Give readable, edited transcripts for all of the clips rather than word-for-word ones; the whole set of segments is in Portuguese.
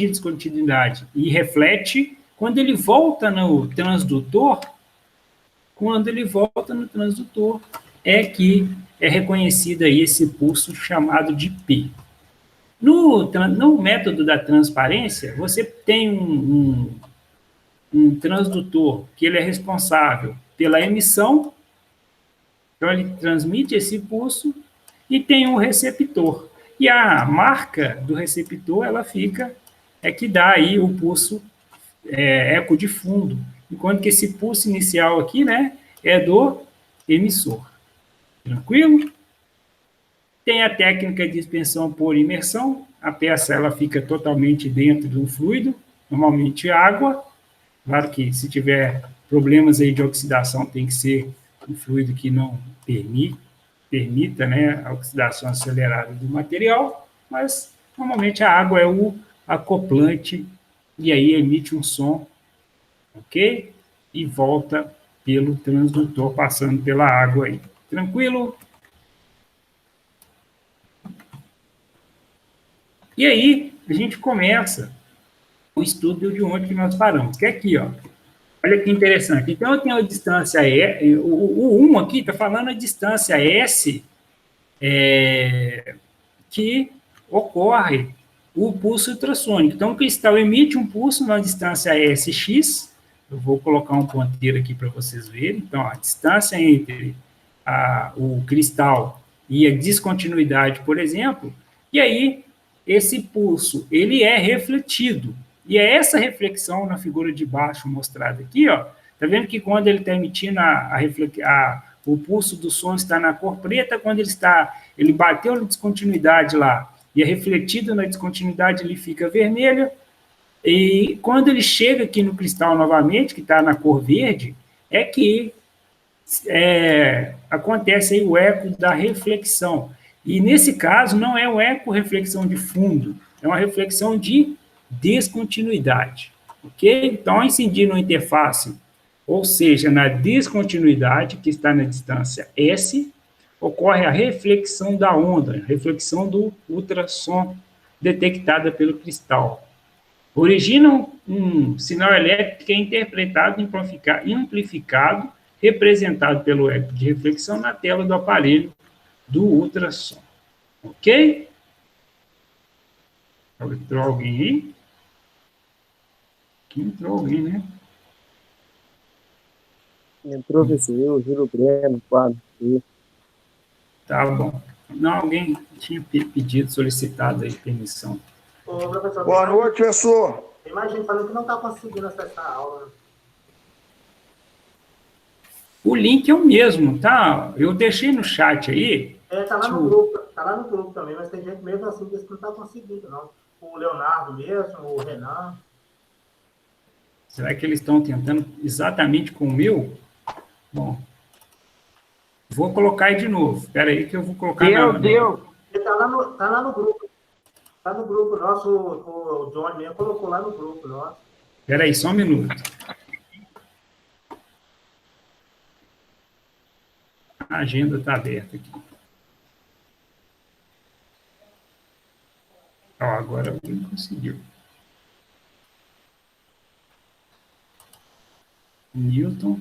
de descontinuidade e reflete quando ele volta no transdutor. Quando ele volta no transdutor, é que é reconhecido aí esse pulso chamado de P. No método da transparência, você tem um transdutor que ele é responsável pela emissão, então ele transmite esse pulso, e tem um receptor. E a marca do receptor, ela fica, é que dá aí o pulso eco de fundo, enquanto que esse pulso inicial aqui, né, é do emissor. Tranquilo? Tem a técnica de expansão por imersão, a peça ela fica totalmente dentro de um fluido, normalmente água. Claro que se tiver problemas aí de oxidação, tem que ser um fluido que não permita, né, a oxidação acelerada do material, mas normalmente a água é o acoplante e aí emite um som, ok? E volta pelo transdutor, passando pela água aí. Tranquilo? E aí, a gente começa o estudo de onde que nós paramos, que é aqui, ó. Olha que interessante. Então, eu tenho a distância E, o 1 aqui está falando a distância S, que ocorre o pulso ultrassônico. Então, o cristal emite um pulso na distância SX, eu vou colocar um ponteiro aqui para vocês verem. Então, a distância entre o cristal e a descontinuidade, por exemplo, e aí esse pulso, ele é refletido. E é essa reflexão na figura de baixo mostrada aqui, ó. Tá vendo que quando ele está emitindo o pulso do som está na cor preta, quando ele bateu na descontinuidade lá e é refletido na descontinuidade, ele fica vermelho. E quando ele chega aqui no cristal novamente, que está na cor verde, é que acontece aí o eco da reflexão. E nesse caso, não é um eco reflexão de fundo, é uma reflexão de descontinuidade. Ok? Então, ao incidir no interface, ou seja, na descontinuidade, que está na distância S, ocorre a reflexão da onda, a reflexão do ultrassom detectada pelo cristal. Origina um sinal elétrico que é interpretado e amplificado, representado pelo eco de reflexão na tela do aparelho do ultrassom. Ok? Entrou alguém aí? Aqui entrou alguém, né? Entrou, eu, Júlio Breno, quadro. Tá bom. Não, alguém tinha pedido, solicitado aí permissão. Ô, professor, boa noite, professor. Tem mais gente falando que não está conseguindo acessar a aula. O link é o mesmo, tá? Eu deixei no chat aí. Tá lá no grupo, tá lá no grupo também, mas tem gente mesmo assim que não está conseguindo, não. O Leonardo mesmo, o Renan. Será que eles estão tentando exatamente com o meu? Bom, vou colocar aí de novo. Espera aí que eu vou colocar... Deu. Ele tá lá no grupo. Tá no grupo nosso, o Johnny mesmo colocou lá no grupo nosso. Espera aí, só um minuto. A agenda está aberta aqui. Ó, agora alguém conseguiu. Newton.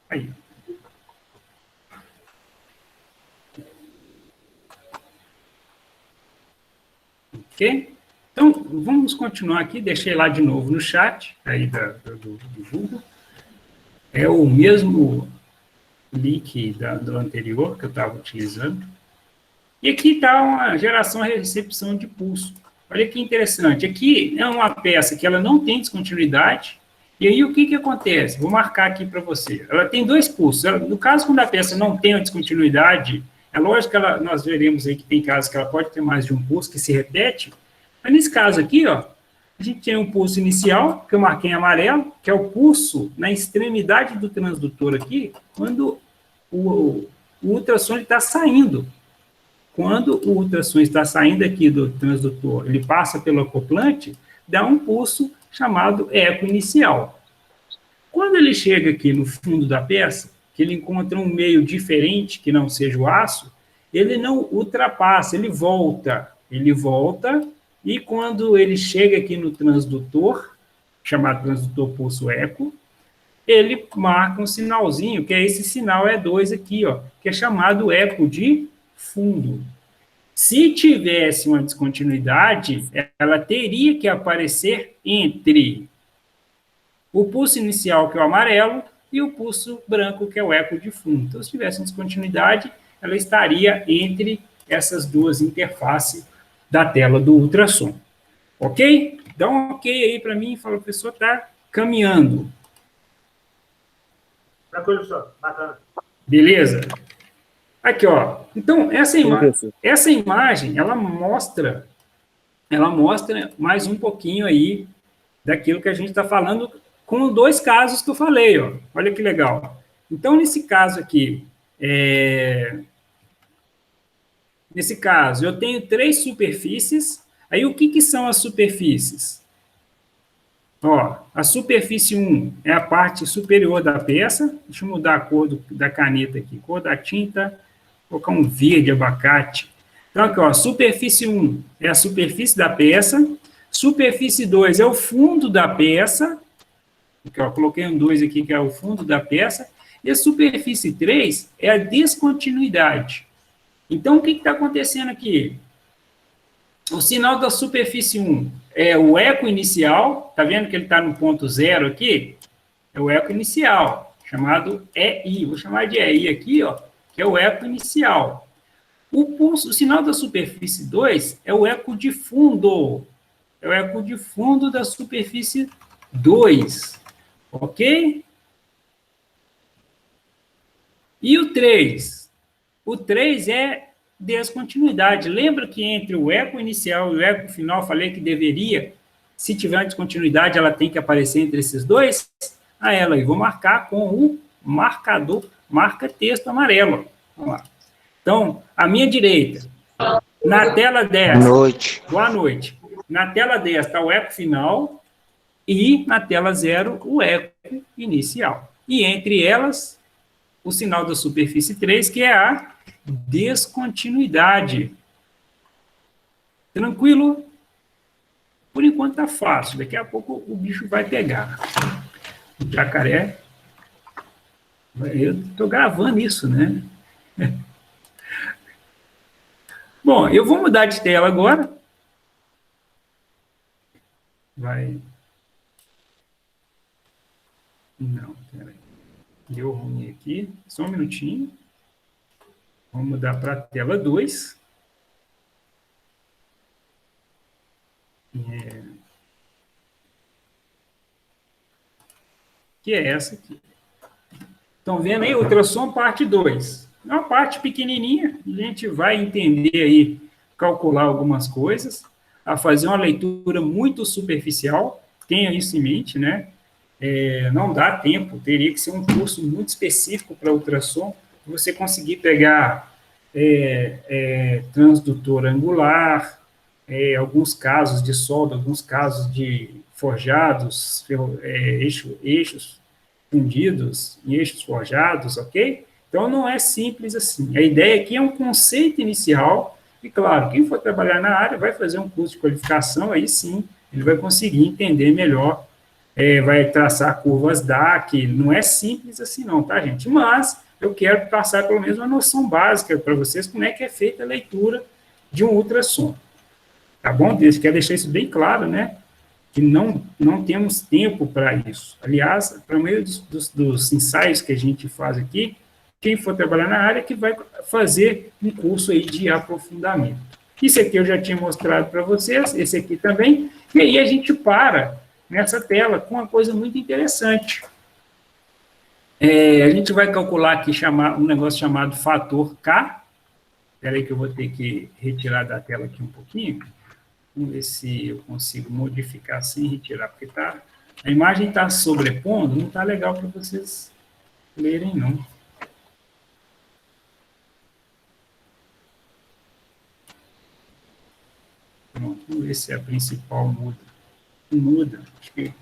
Aí. Ok? Então, vamos continuar aqui. Deixei lá de novo no chat, aí do Google. É o mesmo link do anterior que eu estava utilizando. E aqui está uma geração e recepção de pulso. Olha que interessante. Aqui é uma peça que ela não tem descontinuidade. E aí, o que acontece? Vou marcar aqui para você. Ela tem dois pulsos. No caso, quando a peça não tem a descontinuidade, é lógico que nós veremos aí que tem casos que ela pode ter mais de um pulso que se repete. Mas nesse caso aqui, ó, A gente tem um pulso inicial, que eu marquei em amarelo, que é o pulso na extremidade do transdutor aqui, quando o ultrassom está saindo. Quando o ultrassom está saindo aqui do transdutor, ele passa pelo acoplante, dá um pulso chamado eco inicial. Quando ele chega aqui no fundo da peça, que ele encontra um meio diferente, que não seja o aço, ele não ultrapassa, ele volta, e quando ele chega aqui no transdutor, chamado transdutor pulso eco, ele marca um sinalzinho, que é esse sinal E2 aqui, ó, que é chamado eco de fundo. Se tivesse uma descontinuidade, ela teria que aparecer entre o pulso inicial, que é o amarelo, e o pulso branco, que é o eco de fundo. Então, se tivesse uma descontinuidade, ela estaria entre essas duas interfaces da tela do ultrassom. Ok? Dá um ok aí para mim, fala, professor, está caminhando. Tranquilo, professor. Bacana. Beleza? Aqui, ó. Então, essa imagem, ela mostra mais um pouquinho aí daquilo que a gente está falando com 2 casos que eu falei, ó. Olha que legal. Então, nesse caso aqui, nesse caso, eu tenho 3 superfícies. Aí, o que são as superfícies? Ó, a superfície 1 é a parte superior da peça. Deixa eu mudar a cor da caneta aqui. Cor da tinta, vou colocar um verde abacate. Então, aqui, ó, superfície 1 é a superfície da peça. Superfície 2 é o fundo da peça. Aqui, ó, coloquei um 2 aqui, que é o fundo da peça. E a superfície 3 é a descontinuidade. Então, o que está acontecendo aqui? O sinal da superfície 1 é o eco inicial. Está vendo que ele está no ponto 0 aqui? É o eco inicial, chamado EI. Vou chamar de EI aqui, ó, que é o eco inicial. O sinal da superfície 2 é o eco de fundo. É o eco de fundo da superfície 2. Ok? E o 3? O 3 é descontinuidade. Lembra que entre o eco inicial e o eco final, falei que deveria, se tiver uma descontinuidade, ela tem que aparecer entre esses dois? Ela, eu vou marcar com o marcador, marca-texto amarelo. Vamos lá. Então, à minha direita, na tela 10... Boa noite. Na tela 10 está o eco final e na tela 0 o eco inicial. E entre elas, o sinal da superfície 3, que é a descontinuidade. Tranquilo? Por enquanto está fácil. Daqui a pouco o bicho vai pegar. O jacaré... Eu estou gravando isso, né? Bom, eu vou mudar de tela agora. Vai... Não, peraí. Deu ruim aqui. Só um minutinho. Vamos mudar para a tela 2. Que é essa aqui. Estão vendo aí? Ultrassom parte 2. É uma parte pequenininha. A gente vai entender aí, calcular algumas coisas, a fazer uma leitura muito superficial. Tenha isso em mente, né? Não dá tempo, teria que ser um curso muito específico para ultrassom, você conseguir pegar transdutor angular, alguns casos de solda, alguns casos de forjados, eixos fundidos em eixos forjados, ok? Então, não é simples assim. A ideia aqui é um conceito inicial, e claro, quem for trabalhar na área vai fazer um curso de qualificação, aí sim, ele vai conseguir entender melhor, vai traçar curvas DAC, não é simples assim não, tá, gente? Mas eu quero passar pelo menos uma noção básica para vocês, como é que é feita a leitura de um ultrassom. Tá bom? Eu quero deixar isso bem claro, né? Que não temos tempo para isso. Aliás, para o meio dos ensaios que a gente faz aqui, quem for trabalhar na área que vai fazer um curso aí de aprofundamento. Isso aqui eu já tinha mostrado para vocês, esse aqui também, e aí a gente para nessa tela com uma coisa muito interessante. A gente vai calcular aqui um negócio chamado fator K. Espera aí que eu vou ter que retirar da tela aqui um pouquinho. Vamos ver se eu consigo modificar sem retirar, porque a imagem está sobrepondo, não está legal para vocês lerem, não. Pronto, vamos ver se a principal muda. Muda. Acho que... Vocês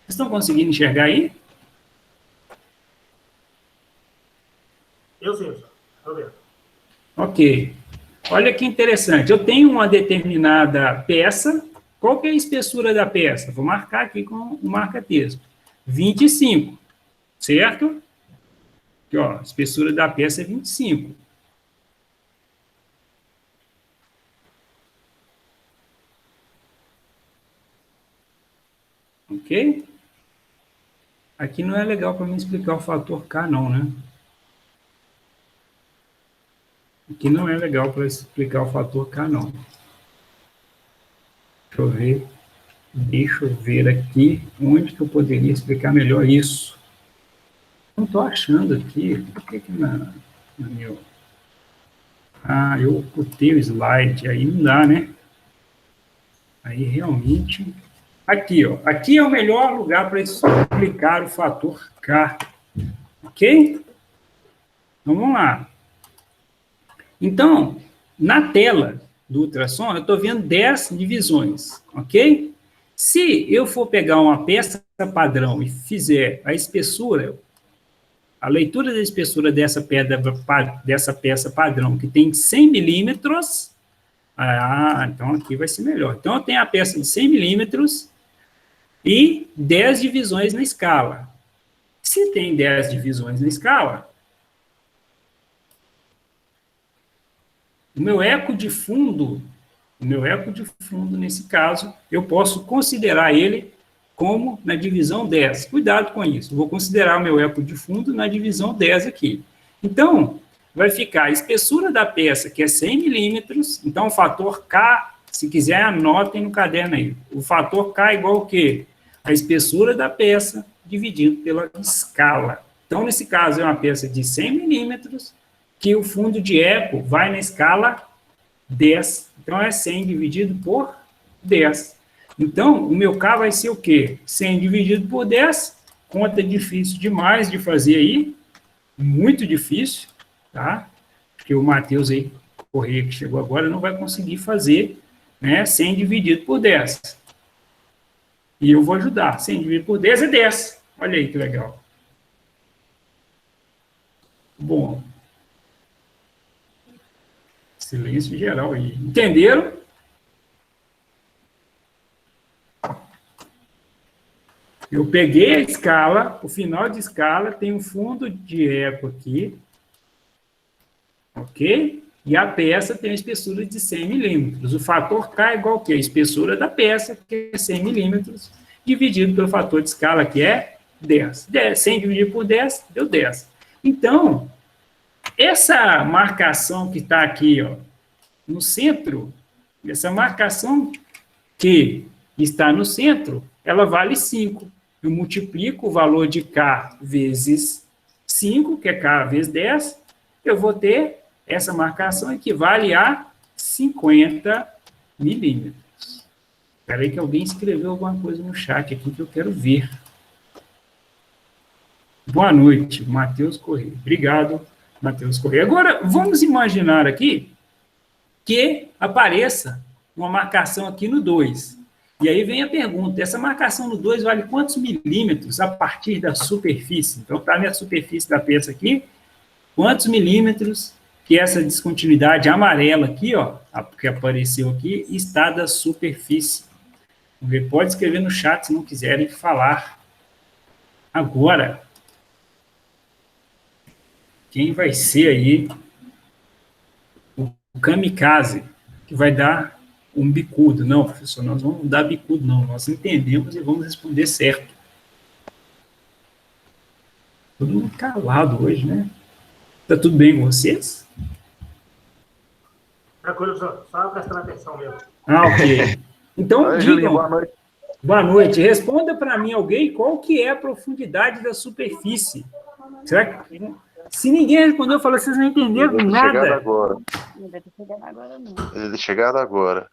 estão conseguindo enxergar aí? Eu sim, senhor. Estou vendo. Ok. Olha que interessante. Eu tenho uma determinada peça. Qual que é a espessura da peça? Vou marcar aqui com o marca-texto. 25. Certo? Aqui, ó, a espessura da peça é 25. Ok? Aqui não é legal para mim explicar o fator K, não, né? Aqui não é legal para explicar o fator K, não. Deixa eu ver aqui onde que eu poderia explicar melhor isso. Não estou achando aqui. Por que na meu... Ah, eu ocultei o slide. Aí não dá, né? Aí realmente... Aqui, ó. Aqui é o melhor lugar para explicar o fator K. Ok? Então, vamos lá. Então, na tela do ultrassom, eu estou vendo 10 divisões, ok? Se eu for pegar uma peça padrão e fizer a espessura, a leitura da espessura dessa peça padrão, que tem 100 milímetros, então aqui vai ser melhor. Então, eu tenho a peça de 100 milímetros e 10 divisões na escala. Se tem 10 divisões na escala, o meu eco de fundo, nesse caso, eu posso considerar ele como na divisão 10. Cuidado com isso. Vou considerar o meu eco de fundo na divisão 10 aqui. Então, vai ficar a espessura da peça, que é 100 milímetros. Então, o fator K, se quiser, anotem no caderno aí. O fator K é igual ao quê? A espessura da peça dividido pela escala. Então, nesse caso, é uma peça de 100 milímetros, que o fundo de eco vai na escala 10. Então, é 100 dividido por 10. Então, o meu K vai ser o quê? 100 dividido por 10. Conta difícil demais de fazer aí. Muito difícil, tá? Porque o Matheus aí, Correia, que chegou agora, não vai conseguir fazer, né? 100 dividido por 10. E eu vou ajudar. 100 dividido por 10 é 10. Olha aí que legal. Bom. Silêncio geral aí. Entenderam? Eu peguei a escala, o final de escala tem um fundo de eco aqui, ok? E a peça tem uma espessura de 100 milímetros. O fator K é igual ao quê? A espessura da peça, que é 100 milímetros, dividido pelo fator de escala, que é 10. 100 dividido por 10, deu 10. Então, essa marcação que está aqui, ó, no centro, essa marcação que está no centro, ela vale 5. Eu multiplico o valor de K vezes 5, que é K vezes 10, eu vou ter essa marcação equivale a 50 milímetros. Espera aí que alguém escreveu alguma coisa no chat aqui que eu quero ver. Boa noite, Matheus Correia. Obrigado, Matheus Correia. Agora, vamos imaginar aqui que apareça uma marcação aqui no 2. E aí vem a pergunta, essa marcação no 2 vale quantos milímetros a partir da superfície? Então, está na superfície da peça aqui, quantos milímetros que essa descontinuidade amarela aqui, ó, que apareceu aqui, está da superfície? Vamos ver, pode escrever no chat se não quiserem falar. Agora, quem vai ser aí o kamikaze que vai dar um bicudo? Não, professor, nós não vamos dar bicudo, não. Nós entendemos e vamos responder certo. Todo mundo calado hoje, né? Tá tudo bem com vocês? Tranquilo, professor. Só prestando atenção mesmo. Ah, ok. Então, Oi, digam. Julinho, boa noite. Boa noite. Responda para mim alguém qual que é a profundidade da superfície. Será que... Se ninguém respondeu, eu falo, vocês não entenderam nada. Chegado agora. Não deve ter chegado agora, não. Ele chegado agora.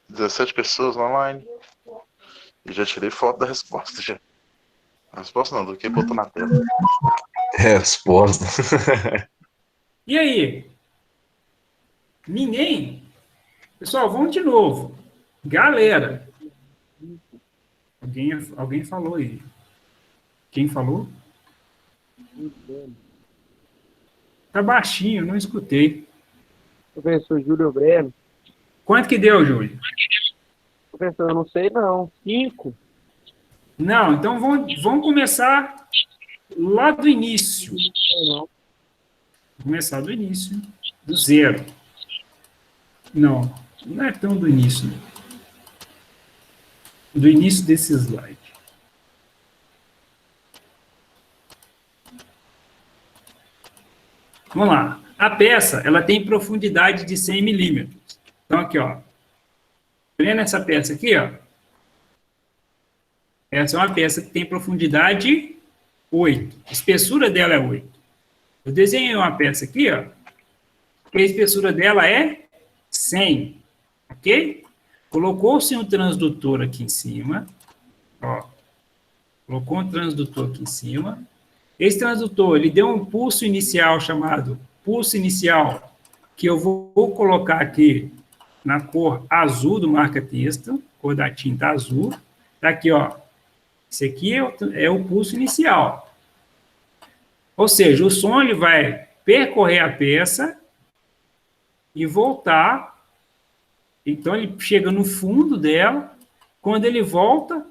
17 pessoas online. E já tirei foto da resposta, já. A resposta não, do que botou na tela. Resposta. E aí? Ninguém? Pessoal, vamos de novo. Galera. Alguém falou aí. Quem falou? Tá baixinho, não escutei. Professor Júlio Breno. Quanto que deu, Júlio? Professor, eu não sei não. 5? Não, então vamos começar lá do início. Não. Começar do início, do zero. Não, não é tão do início. Do início desse slide. Vamos lá. A peça, ela tem profundidade de 100 milímetros. Então, aqui, ó. Vendo essa peça aqui, ó? Essa é uma peça que tem profundidade 8. A espessura dela é 8. Eu desenhei uma peça aqui, ó. Que a espessura dela é 100. Ok? Colocou-se um transdutor aqui em cima. Ó. Colocou um transdutor aqui em cima. Esse transdutor, ele deu um pulso inicial chamado pulso inicial, que eu vou colocar aqui na cor azul do marca-texto, cor da tinta azul. Tá aqui, ó. Esse aqui é o pulso inicial. Ou seja, o som ele vai percorrer a peça e voltar. Então, ele chega no fundo dela. Quando ele volta,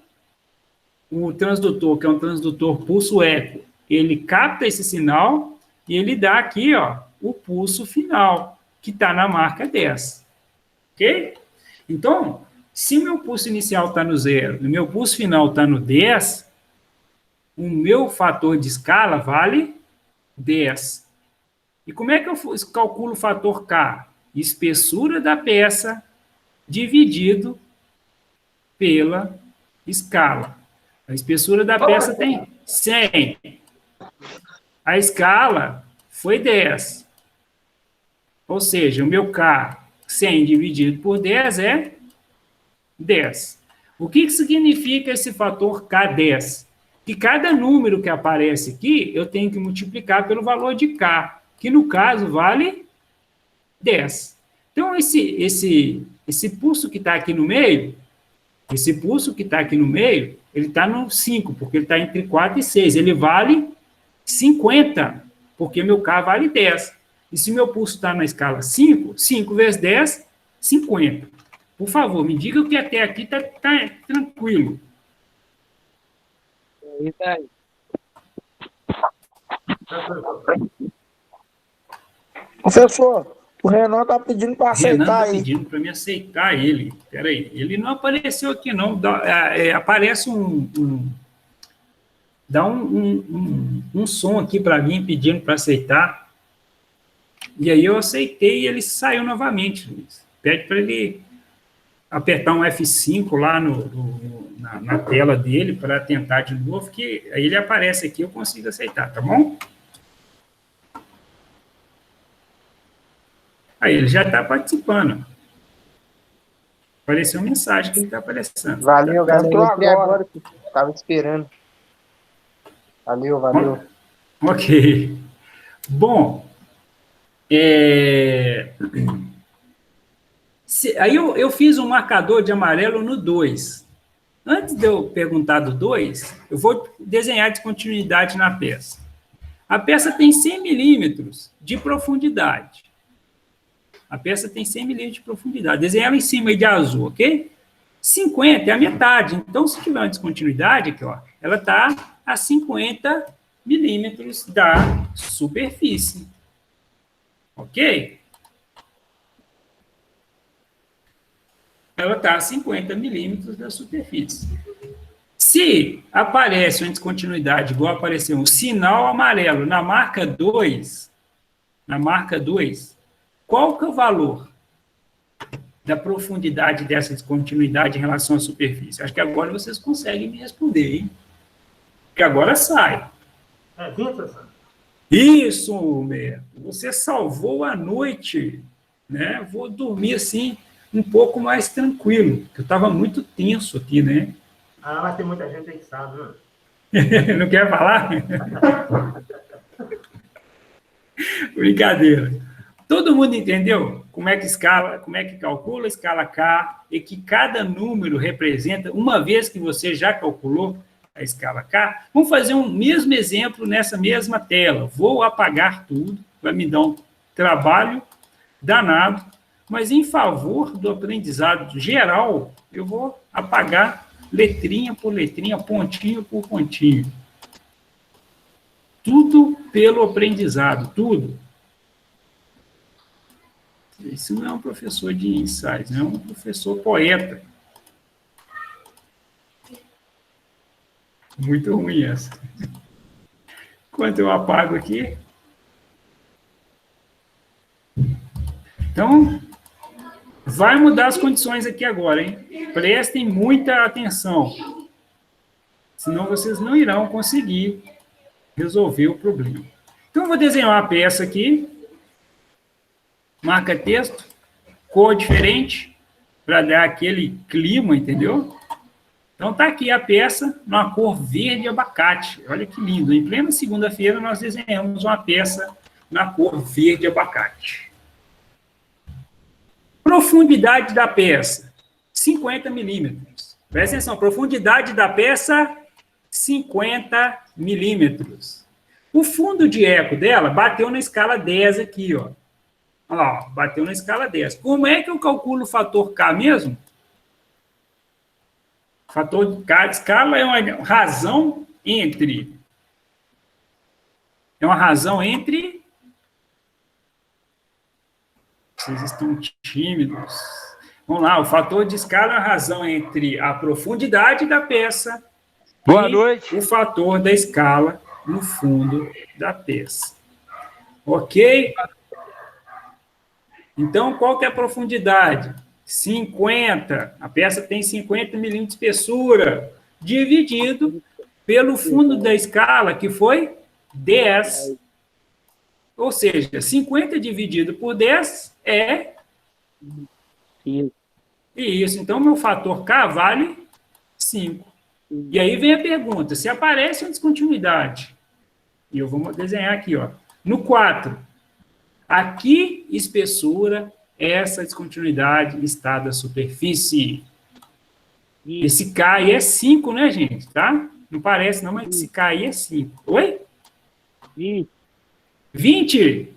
o transdutor, que é um transdutor pulso-eco, ele capta esse sinal e ele dá aqui, ó, o pulso final, que está na marca 10. Ok? Então, se o meu pulso inicial está no 0 e o meu pulso final está no 10, o meu fator de escala vale 10. E como é que eu calculo o fator K? Espessura da peça dividido pela escala. A espessura da peça tem 100. A escala foi 10. Ou seja, o meu K, 100 dividido por 10 é 10. O que significa esse fator K10? Que cada número que aparece aqui, eu tenho que multiplicar pelo valor de K, que no caso vale 10. Então, esse pulso que está aqui no meio, ele está no 5, porque ele está entre 4 e 6. Ele vale 50, porque meu K vale 10. E se meu pulso está na escala 5, 5 vezes 10, 50. Por favor, me diga que até aqui está tranquilo. Isso aí. Professor, o Renan tá pedindo para Renan aceitar está aí. pedindo para me aceitar ele. Espera aí, ele não apareceu aqui, não. Aparece dá um som aqui para mim pedindo para aceitar. E aí eu aceitei e ele saiu novamente, Luiz. Pede para ele apertar um F5 lá na tela dele para tentar de novo, que aí ele aparece aqui, eu consigo aceitar, tá bom? Aí ele já está participando. Apareceu uma mensagem que ele está aparecendo. Valeu, galera. Entrou Entrei agora. agora, que tava esperando. Valeu. Ok. Bom, aí eu fiz um marcador de amarelo no 2. Antes de eu perguntar do 2, eu vou desenhar descontinuidade na peça. A peça tem 100 milímetros de profundidade. Desenhar ela em cima de azul, ok? 50 é a metade. Então, se tiver uma descontinuidade aqui, ó, ela está a 50 milímetros da superfície. Ok? Ela está a 50 milímetros da superfície. Se aparece uma descontinuidade igual apareceu um sinal amarelo na marca 2, qual que é o valor da profundidade dessa descontinuidade em relação à superfície? Acho que agora vocês conseguem me responder, hein? Porque agora sai. É 20, professor? Isso, Humberto. Você salvou a noite. né? Vou dormir assim um pouco mais tranquilo, porque eu estava muito tenso aqui, né? Ah, mas tem muita gente aí que sabe, né? Não quer falar? Brincadeira. Todo mundo entendeu como é que escala, como é que calcula a escala K e que cada número representa, uma vez que você já calculou a escala K, vamos fazer um mesmo exemplo nessa mesma tela. Vou apagar tudo, vai me dar um trabalho danado, mas em favor do aprendizado geral, eu vou apagar letrinha por letrinha, pontinho por pontinho. Tudo pelo aprendizado, tudo. Isso não é um professor de insights, não é um professor poeta. Muito ruim essa. Enquanto eu apago aqui. Então, vai mudar as condições aqui agora, hein? Prestem muita atenção. Senão vocês não irão conseguir resolver o problema. Então, eu vou desenhar uma peça aqui. Marca texto, cor diferente, para dar aquele clima, entendeu? Então, tá aqui a peça numa cor verde abacate. Olha que lindo. Em plena segunda-feira, nós desenhamos uma peça na cor verde abacate. Profundidade da peça, 50 milímetros. Presta atenção, profundidade da peça, 50 milímetros. O fundo de eco dela bateu na escala 10 aqui, ó. Olha lá, ó, bateu na escala 10. Como é que eu calculo o fator K mesmo? O fator de K de escala é uma razão entre... É uma razão entre... Vocês estão tímidos. Vamos lá, o fator de escala é a razão entre a profundidade da peça Boa noite. O fator da escala no fundo da peça. Ok? Então, qual que é a profundidade? 50. A peça tem 50 milímetros de espessura, dividido pelo fundo da escala, que foi 10. Ou seja, 50 dividido por 10 é... Isso. Então, meu fator K vale 5. E aí vem a pergunta, se aparece uma descontinuidade, e eu vou desenhar aqui, ó, no 4, aqui, espessura, essa descontinuidade está da superfície. Esse K aí é 5, né, gente? Tá? Não parece não, mas esse K aí é 5. Oi? 20?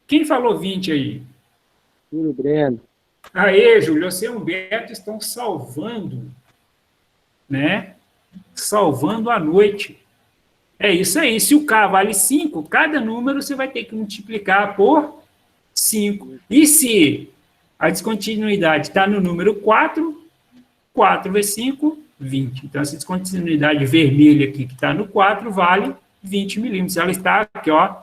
Quem falou 20 aí? Júlio Breno. Aê, Júlio, você e o Humberto estão salvando, né? Salvando a noite. É isso aí. Se o K vale 5, cada número você vai ter que multiplicar por 5. E se a descontinuidade está no número 4, 4 vezes 5, 20. Então, essa descontinuidade vermelha aqui, que está no 4, vale 20 milímetros. Ela está aqui, ó.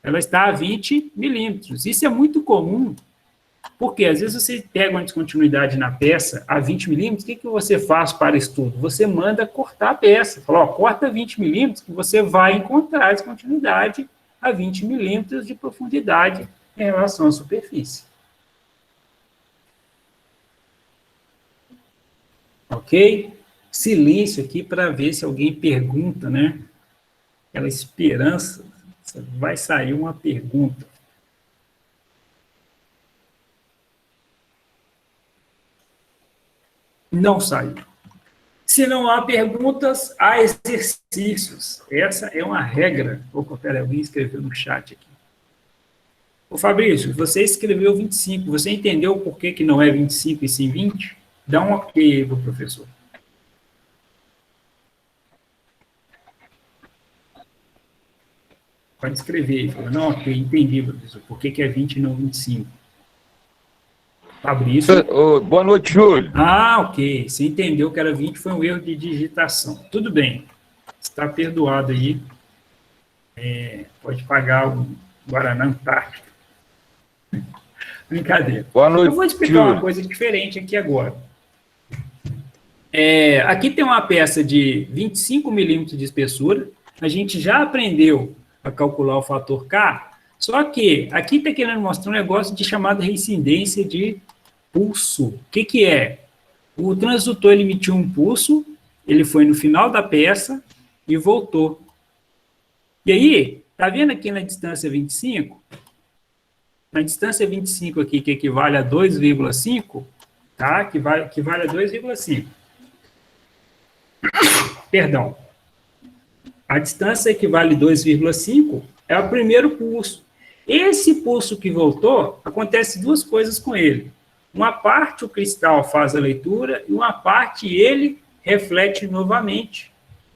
Ela está a 20 milímetros. Isso é muito comum, porque às vezes você pega uma descontinuidade na peça a 20 milímetros, o que você faz para estudo? Você manda cortar a peça. Fala, ó, corta 20 milímetros, que você vai encontrar a descontinuidade a 20 milímetros de profundidade em relação à superfície. Ok? Silêncio aqui para ver se alguém pergunta, né? Aquela esperança, vai sair uma pergunta. Não saiu. Se não há perguntas, há exercícios. Essa é uma regra. Opa, peraí, alguém escreveu no chat aqui. Ô, Fabrício, você escreveu 25. Você entendeu por que não é 25 e sim 20? Dá um ok aí para o professor. Pode escrever aí. Não, ok, entendi, professor. Por que é 20 e não 25? Fabrício. Boa noite, Júlio. Ah, ok. Você entendeu que era 20, foi um erro de digitação. Tudo bem. Está perdoado aí. Pode pagar o Guaraná Antártica. Brincadeira. Boa noite, eu vou explicar Júlio. uma coisa diferente aqui agora. Aqui tem uma peça de 25 milímetros de espessura. A gente já aprendeu a calcular o fator K, Só que aqui está querendo mostrar um negócio de chamada reincidência de pulso. O que, que é? O transdutor ele emitiu um pulso, ele foi no final da peça e voltou. E aí, tá vendo aqui na distância 25? Na distância 25 aqui, que equivale a 2,5, tá? Que equivale a 2,5. Perdão. A distância equivale a 2,5 é o primeiro pulso. Esse pulso que voltou, acontece duas coisas com ele. Uma parte o cristal faz a leitura e uma parte ele reflete novamente.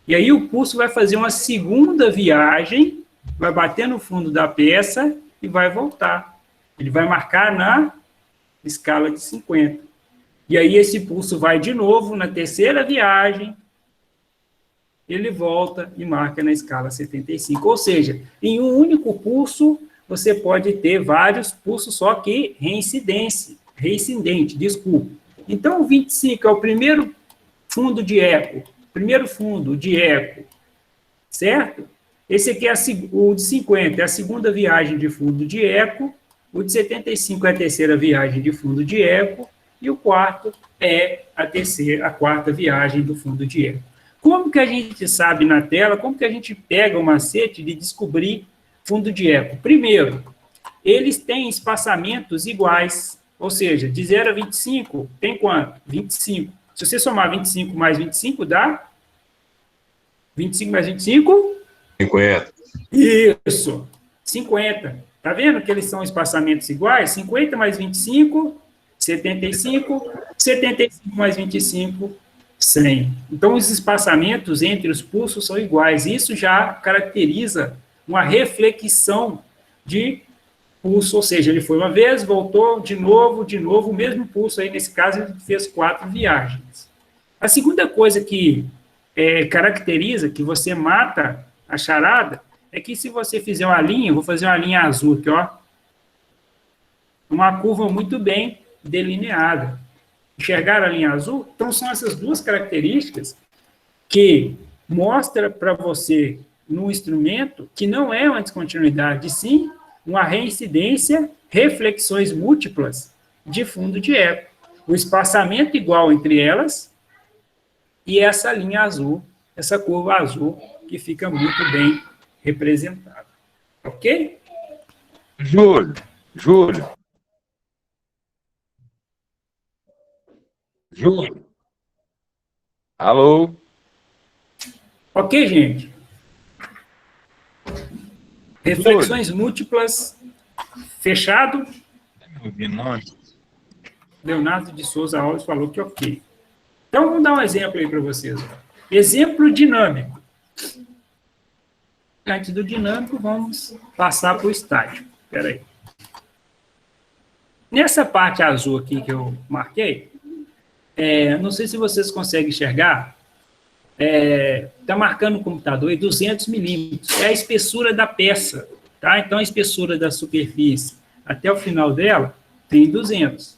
E aí o pulso vai fazer uma segunda viagem, vai bater no fundo da peça e vai voltar. Ele vai marcar na escala de 50. E aí esse pulso vai de novo na terceira viagem, ele volta e marca na escala 75. Ou seja, em um único pulso, você pode ter vários pulsos, só que reincidente, desculpa. Então, o 25 é o primeiro fundo de eco, certo? Esse aqui é o de 50, é a segunda viagem de fundo de eco, o de 75 é a terceira viagem de fundo de eco, e o quarto é a quarta viagem do fundo de eco. Como que a gente sabe na tela, como que a gente pega o macete de descobrir fundo de eco? Primeiro, eles têm espaçamentos iguais, ou seja, de 0 a 25, tem quanto? 25. Se você somar 25 mais 25, dá? 25 mais 25? 50. Isso, 50. Tá vendo que eles são espaçamentos iguais? 50 mais 25, 75. 75 mais 25, 100. Então, os espaçamentos entre os pulsos são iguais. Isso já caracteriza uma reflexão de pulso, ou seja, ele foi uma vez, voltou de novo, o mesmo pulso aí, nesse caso, ele fez 4 viagens. A segunda coisa que caracteriza, que você mata a charada, é que se você fizer uma linha, vou fazer uma linha azul aqui, ó, uma curva muito bem delineada. Enxergaram a linha azul? Então, são essas duas características que mostram para você, no instrumento, que não é uma descontinuidade, sim uma reincidência, reflexões múltiplas de fundo de eco. O espaçamento igual entre elas e essa linha azul, essa curva azul, que fica muito bem representada. Ok? Júlio. Alô? Ok, gente? Reflexões múltiplas, fechado. Leonardo de Souza Alves falou que ok. Então, vamos dar um exemplo aí para vocês. Exemplo dinâmico. Antes do dinâmico, vamos passar para o estático. Espera aí. Nessa parte azul aqui que eu marquei, não sei se vocês conseguem enxergar, está marcando no computador aí 200 milímetros, é a espessura da peça, tá? Então, a espessura da superfície até o final dela tem 200,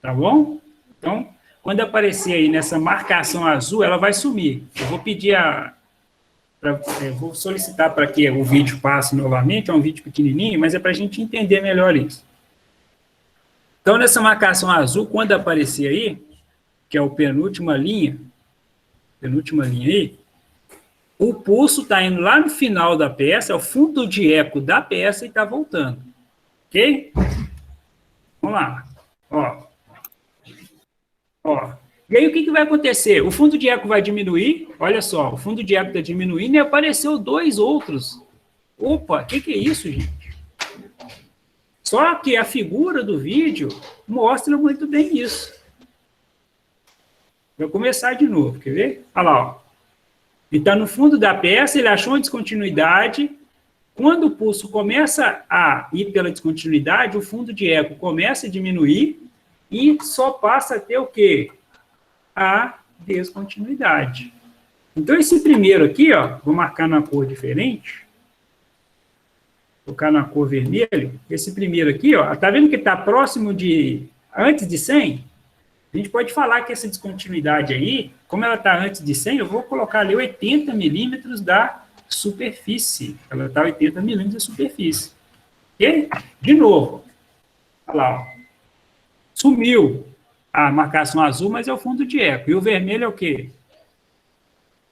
tá bom? Então, quando aparecer aí nessa marcação azul, ela vai sumir. Eu vou pedir vou solicitar para que o vídeo passe novamente, é um vídeo pequenininho, mas é para a gente entender melhor isso. Então, nessa marcação azul, quando aparecer aí, que é a penúltima linha aí, o pulso está indo lá no final da peça, é o fundo de eco da peça e está voltando. Ok? Vamos lá. Ó. E aí, o que vai acontecer? O fundo de eco vai diminuir, olha só, o fundo de eco está diminuindo e apareceu 2 outros. Opa, o que é isso, gente? Só que a figura do vídeo mostra muito bem isso. Vou começar de novo, quer ver? Olha lá, ó. Ele está no fundo da peça, ele achou uma descontinuidade. Quando o pulso começa a ir pela descontinuidade, o fundo de eco começa a diminuir e só passa a ter o quê? A descontinuidade. Então, esse primeiro aqui, ó, vou marcar numa cor diferente. Vou colocar na cor vermelho. Esse primeiro aqui, ó, tá vendo que está próximo de, antes de 100? A gente pode falar que essa descontinuidade aí, como ela está antes de 100, eu vou colocar ali 80 milímetros da superfície. Ela está a 80 milímetros de superfície. Ok? De novo. Olha lá. Ó. Sumiu a marcação azul, mas é o fundo de eco. E o vermelho é o quê?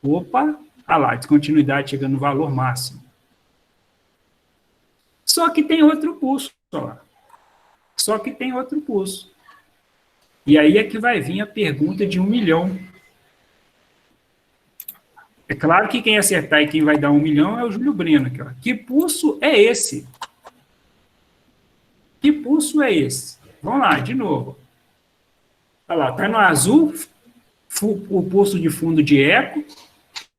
Opa, olha lá, descontinuidade chegando no valor máximo. Só que tem outro pulso. Ó. Só que tem outro pulso. E aí é que vai vir a pergunta de 1 milhão. É claro que quem acertar e quem vai dar 1 milhão é o Júlio Breno. Aqui, ó. Que pulso é esse? Que pulso é esse? Vamos lá, de novo. Olha lá, está no azul, o pulso de fundo de eco.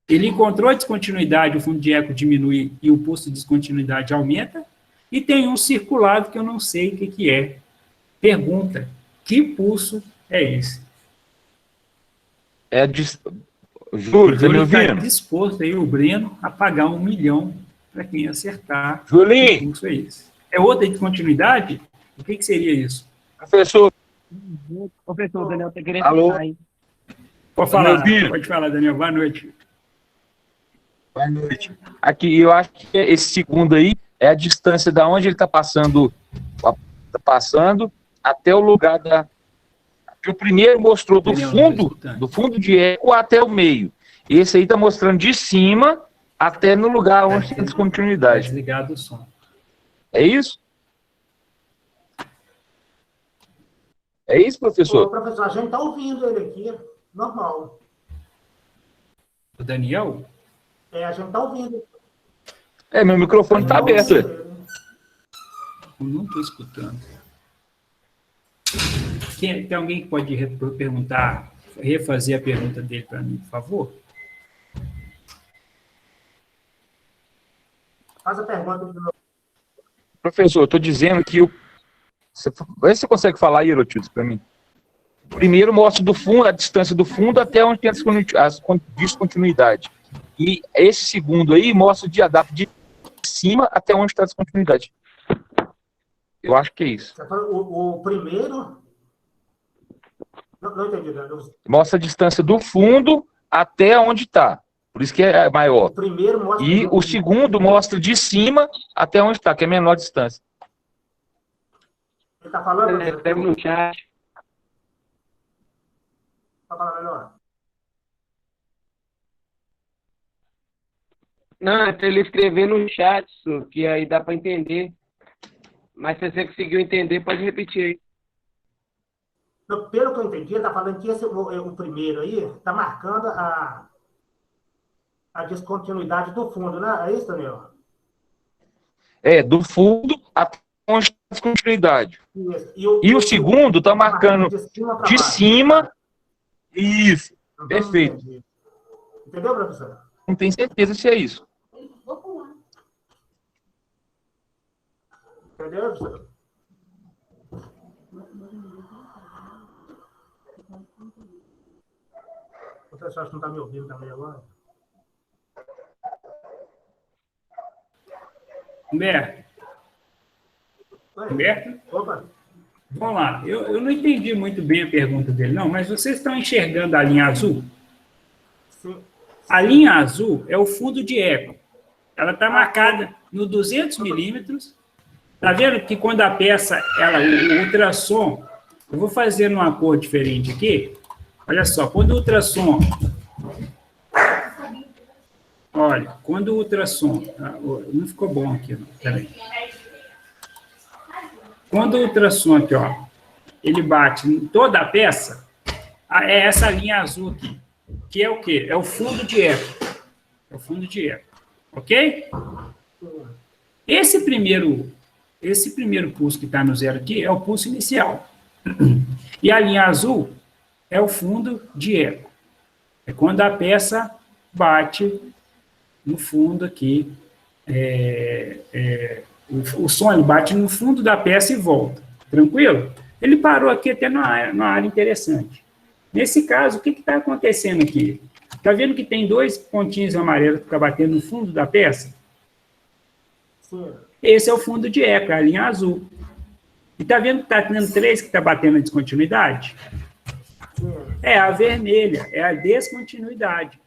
Ele encontrou a descontinuidade, o fundo de eco diminui e o pulso de descontinuidade aumenta. E tem um circulado que eu não sei o que é. Pergunta, que pulso é esse? Júlio, tá me Ele está ouvindo? disposto aí, o Breno, a pagar 1 milhão para quem acertar. Julinho! Que pulso é esse? É outra descontinuidade? O que seria isso? Professor, Professor, o Daniel está querendo Alô? falar aí. Pode Tá me falar, ouvindo? pode falar, Daniel. Boa noite. boa noite. Aqui, eu acho que esse segundo aí é a distância da onde ele está passando até o lugar da... Que o primeiro mostrou Daniel, não tô escutando. do fundo de eco até o meio. Esse aí está mostrando de cima até no lugar onde tem Tá descontinuidade. desligado o som. É isso? É isso, Ô, professor? professor, a gente está ouvindo ele aqui, normal. O Daniel? A gente está ouvindo. Meu microfone está aberto. Eu não estou escutando. Tem alguém que pode perguntar, refazer a pergunta dele para mim, por favor? Faz a pergunta de novo. Professor, eu estou dizendo que vê se você consegue falar aí, Herotildes, para mim. Primeiro mostra do fundo, a distância do fundo até onde tem a descontinuidade. E esse segundo aí mostra de cima até onde está a descontinuidade. Eu acho que é isso. Você falou, o primeiro... Não entendi, Daniel. Mostra a distância do fundo até onde está. Por isso que é maior. O primeiro mostra... E o segundo mostra de cima até onde está, que é a menor distância. Ele está falando? Ele escreve no chat. Para falar melhor. Não, é para ele escrever no chat, senhor, que aí dá para entender. Mas se você conseguiu entender, pode repetir aí. Então, pelo que eu entendi, ele está falando que o primeiro aí está marcando a descontinuidade do fundo, né? É isso, Daniel? Do fundo até onde está a descontinuidade. Isso. E o segundo está marcando pra de baixo. cima. Isso. Então, Perfeito. entendi. Entendeu, professor? Não tenho certeza se é isso. Entendeu, professor? O professor acho que não está me ouvindo também agora. Humberto? Oi. Humberto? Opa. Vamos lá. Eu não entendi muito bem a pergunta dele, não, mas vocês estão enxergando a linha azul? Sim. A linha azul é o fundo de eco. Ela está marcada no 200 milímetros. Está vendo que quando a peça, o ultrassom, eu vou fazer numa cor diferente aqui. Olha só, quando o ultrassom... Olha, quando o ultrassom... Não ficou bom aqui, não. Peraí. Quando o ultrassom aqui, ó, ele bate em toda a peça, é essa linha azul aqui, que é o quê? É o fundo de eco. É o fundo de eco. Ok? Esse primeiro pulso que está no zero aqui é o pulso inicial. E a linha azul é o fundo de eco. É quando a peça bate no fundo aqui. O som ele bate no fundo da peça e volta. Tranquilo? Ele parou aqui até numa área interessante. Nesse caso, o que está acontecendo aqui? Está vendo que tem 2 pontinhos amarelos que ficam batendo no fundo da peça? Sim. Esse é o fundo de eco, é a linha azul. E está vendo que está tendo 3 que está batendo a descontinuidade? Sim. É a vermelha, é a descontinuidade.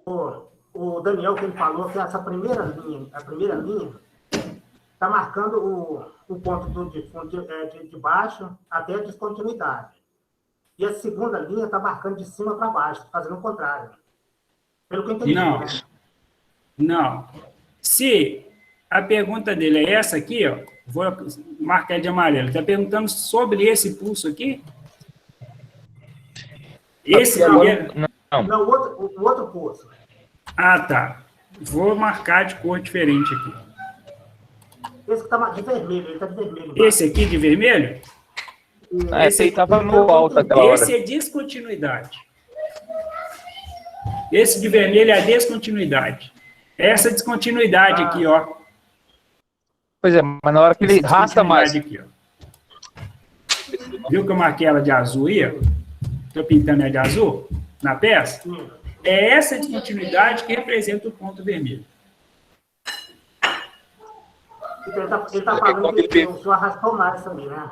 o Daniel, que ele falou que essa primeira linha, a primeira linha, está marcando o ponto de baixo até a descontinuidade. E a segunda linha está marcando de cima para baixo, fazendo o contrário. Pelo que eu entendi. Não. Né? Não. Se a pergunta dele é essa aqui, ó, vou marcar de amarelo. Está perguntando sobre esse pulso aqui? Esse primeiro... Não, o outro pulso. Ah, tá. Vou marcar de cor diferente aqui. Esse que está de vermelho, ele está de vermelho. Esse aqui de vermelho? Esse aí estava no alto aquela hora. Esse é descontinuidade. Esse de vermelho é a descontinuidade. Essa descontinuidade aqui, ó. Pois é, mas na hora que ele rasga mais. Aqui, ó. Viu que eu marquei ela de azul aí? Estou pintando ela de azul na peça? É essa descontinuidade que representa o ponto vermelho. Então, ele está falando que o senhor arrastou mais também, né?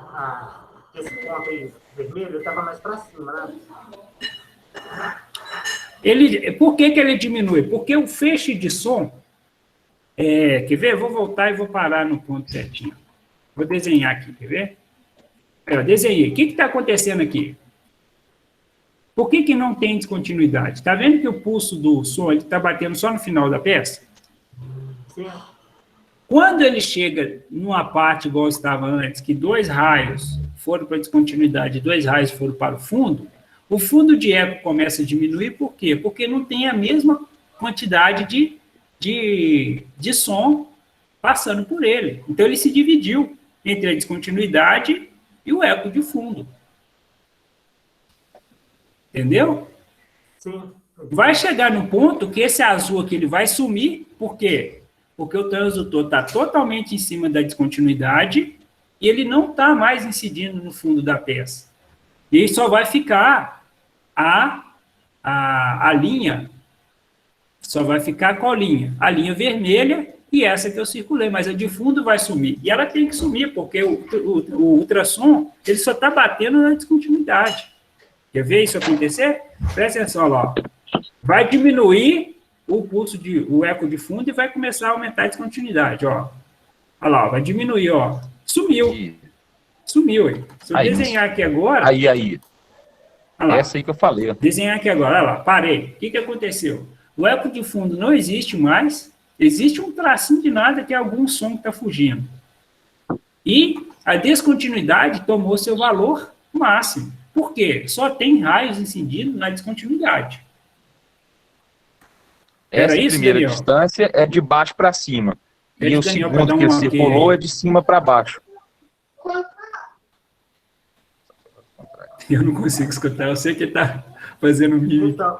Esse ponto aí vermelho, ele estava mais para cima, né? Por que ele diminui? Porque o feixe de som... quer ver? Vou voltar e vou parar no ponto certinho. Vou desenhar aqui, quer ver? Eu desenhei. O que está acontecendo aqui? Por que não tem descontinuidade? Está vendo que o pulso do som está batendo só no final da peça? Sim. Quando ele chega numa parte igual estava antes, que 2 raios foram para a descontinuidade e 2 raios foram para o fundo de eco começa a diminuir. Por quê? Porque não tem a mesma quantidade de som passando por ele. Então, ele se dividiu entre a descontinuidade e o eco de fundo. Entendeu? Sim. Vai chegar no ponto que esse azul aqui ele vai sumir. Por quê? Porque o transdutor está totalmente em cima da descontinuidade e ele não está mais incidindo no fundo da peça. E aí só vai ficar a linha, só vai ficar qual linha? A linha vermelha e essa que eu circulei, mas a de fundo vai sumir. E ela tem que sumir, porque o ultrassom ele só está batendo na descontinuidade. Quer ver isso acontecer? Presta atenção lá. Vai diminuir o pulso o eco de fundo e vai começar a aumentar a descontinuidade, ó. Olha lá, vai diminuir, ó. Sumiu. Sumiu aí. Se eu desenhar aqui agora... Aí. Olha lá. Essa aí que eu falei. Desenhar aqui agora, olha lá, parei. O que aconteceu? O eco de fundo não existe mais, existe um tracinho de nada que é algum som que está fugindo. E a descontinuidade tomou seu valor máximo. Por quê? Só tem raios incidindo na descontinuidade. Essa primeira distância é de baixo para cima. E o segundo que ele circulou é de cima para baixo. Eu não consigo escutar, eu sei que ele está fazendo mímica.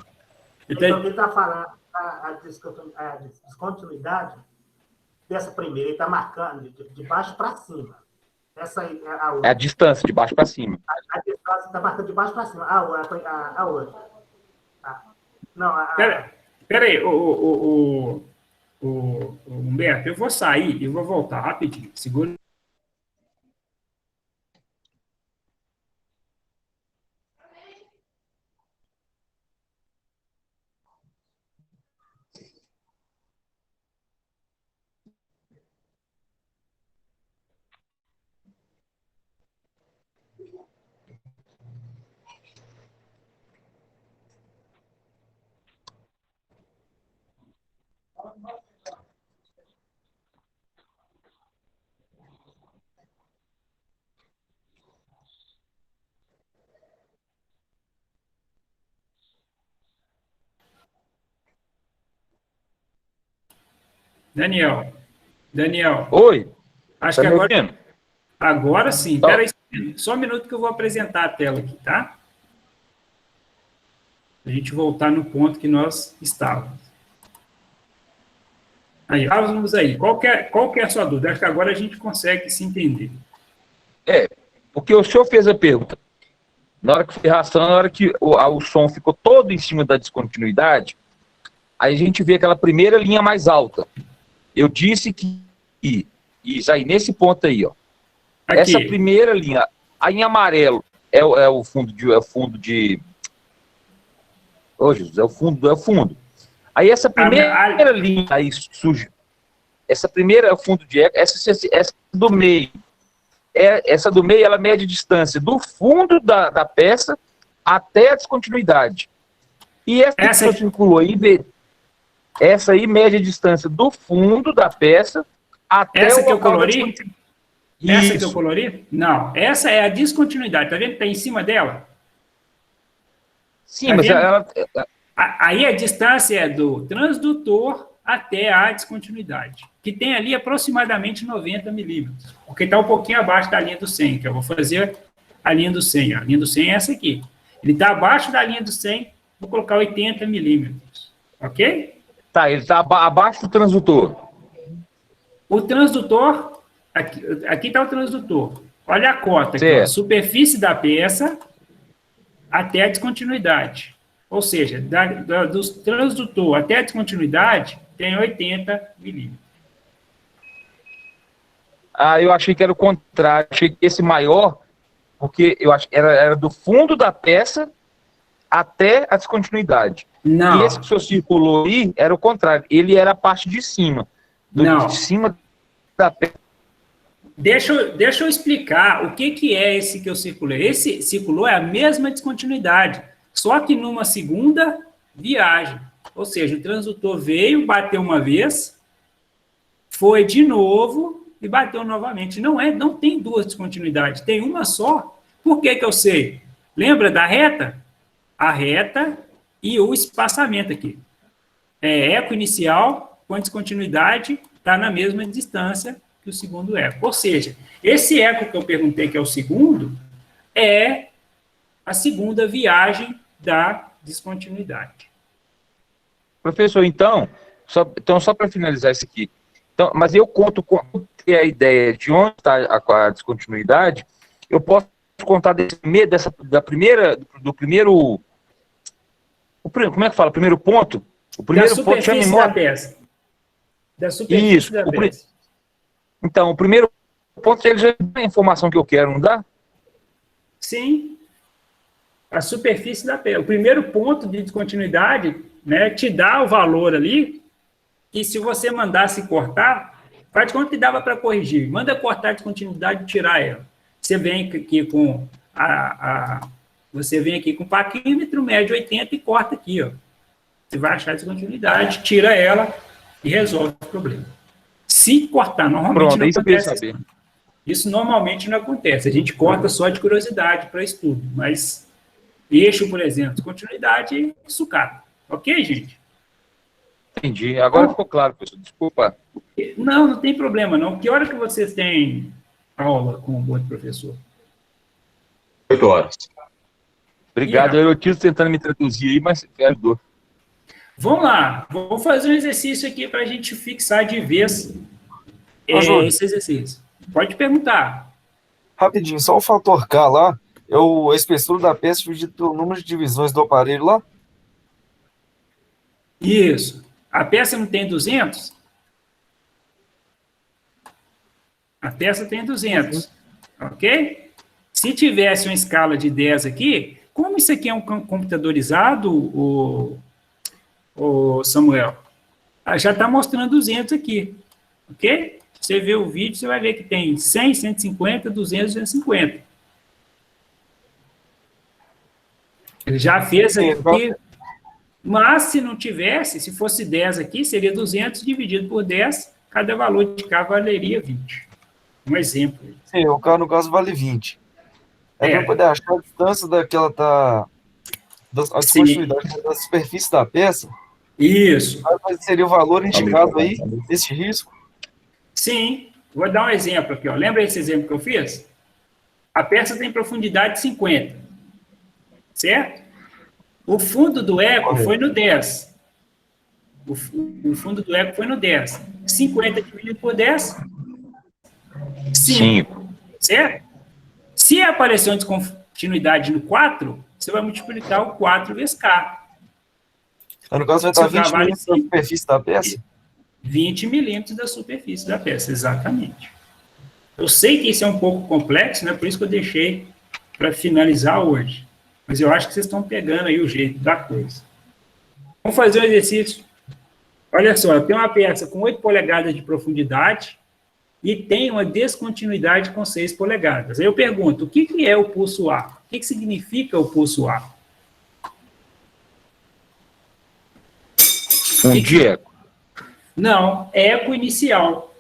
Então, ele está falando a descontinuidade dessa primeira, ele está marcando de baixo para cima. Essa aí é a outra. É a distância, de baixo para cima. A distância está marcando de baixo para cima. A outra. Não, Peraí, Humberto, eu vou sair e vou voltar rapidinho. Segura. Daniel. Oi. Acho que agora sim. Espera aí, só um minuto que eu vou apresentar a tela aqui, tá? A gente voltar no ponto que nós estávamos. Aí, vamos aí. Qual que é a sua dúvida? Acho que agora a gente consegue se entender. Porque o senhor fez a pergunta. Na hora que foi rastrando, na hora que o som ficou todo em cima da descontinuidade, aí a gente vê aquela primeira linha mais alta. Eu disse que, isso aí, nesse ponto aí, ó. Aqui. Essa primeira linha, aí em amarelo, é o fundo de... Ô, Jesus, é o fundo. Aí essa primeira linha aí surge. Essa primeira é o fundo de eco, essa do meio. Essa do meio, ela mede a distância do fundo da peça até a descontinuidade. E essa que você circulou aí, essa aí mede a distância do fundo da peça até essa o que eu local da colori? descontinuidade. Essa que eu colori? Não, essa é a descontinuidade. Tá vendo que tá em cima dela? Sim, Tá mas vendo? ela... Aí a distância é do transdutor até a descontinuidade, que tem ali aproximadamente 90 milímetros, porque está um pouquinho abaixo da linha do 100, que eu vou fazer a linha do 100. A linha do 100 é essa aqui. Ele está abaixo da linha do 100, vou colocar 80 milímetros, ok? Tá, ele está abaixo do transdutor. O transdutor, aqui está o transdutor. Olha a cota aqui, ó, superfície da peça até a descontinuidade. Ou seja, do transdutor até a descontinuidade, tem 80 milímetros. Ah, eu achei que era o contrário. Achei que esse maior, porque eu acho que era do fundo da peça até a descontinuidade. Não. E esse que o senhor circulou aí era o contrário. Ele era a parte de cima. Não. De cima da peça. Deixa eu explicar o que é esse que eu circulei. Esse circulou é a mesma descontinuidade, só que numa segunda viagem. Ou seja, o transdutor veio, bateu uma vez, foi de novo e bateu novamente. Não tem duas descontinuidades, tem uma só. Por que eu sei? Lembra da reta? A reta e o espaçamento aqui. Eco inicial com descontinuidade está na mesma distância que o segundo eco. Ou seja, esse eco que eu perguntei, que é o segundo, é a segunda viagem da descontinuidade. Professor, então só para finalizar isso aqui, então, mas eu conto com a ideia de onde está a descontinuidade, eu posso contar do primeiro, como é que fala? Primeiro ponto? O primeiro da ponto superfície da peça. Da superfície isso, da peça. Então, o primeiro ponto, ele já dá a informação que eu quero, não dá? Sim. A superfície da peça. O primeiro ponto de descontinuidade, né, te dá o valor ali, que se você mandasse cortar, faz de conta que dava para corrigir. Manda cortar a descontinuidade e tirar ela. Você vem aqui com você vem aqui com o paquímetro, mede 80 e corta aqui, ó. Você vai achar a descontinuidade, tira ela e resolve o problema. Se cortar, normalmente não isso acontece. Eu queria saber. Isso normalmente não acontece. A gente corta só de curiosidade para estudo, mas eixo, por exemplo, descontinuidade e sucata. Ok, gente? Entendi. Agora ficou claro, professor. Desculpa. Não tem problema, não. Que hora que vocês têm aula com o outro professor? 8 horas. Obrigado. Eu estive tentando me traduzir aí, mas ajudou. Vamos lá. Vamos fazer um exercício aqui para a gente fixar de vez esse exercício. Pode perguntar. Rapidinho, só o fator K lá, é a espessura da peça dividido pelo número de divisões do aparelho lá? Isso. A peça não tem 200? A peça tem 200. Ok? Se tivesse uma escala de 10 aqui, como isso aqui é um computadorizado, o Samuel, já está mostrando 200 aqui. Ok? Se você ver o vídeo, você vai ver que tem 100, 150, 200, 250. Ele já fez aqui. Mas, se não tivesse, se fosse 10 aqui, seria 200 dividido por 10, cada valor de K valeria 20. Um exemplo. Sim, o K, no caso, vale 20. É para poder achar a distância daquela a descontinuidade da superfície da peça. Isso. Seria o valor indicado aí, desse risco? Sim. Vou dar um exemplo aqui. Ó. Lembra esse exemplo que eu fiz? A peça tem profundidade 50. Certo? O fundo do eco foi no 10. O fundo do eco foi no 10. 50 dividido por 10? 5. Certo? Se aparecer uma descontinuidade no 4, você vai multiplicar o 4 vezes K. No caso, vai estar 20 milímetros da superfície da peça? 20 milímetros da superfície da peça, exatamente. Eu sei que isso é um pouco complexo, né? Por isso que eu deixei para finalizar hoje. Mas eu acho que vocês estão pegando aí o jeito da coisa. Vamos fazer um exercício Olha só, eu tenho uma peça com 8 polegadas de profundidade e tem uma descontinuidade com 6 polegadas. Aí eu pergunto, o que é o pulso A? O que significa o pulso A? Fundo de eco. Não, eco inicial.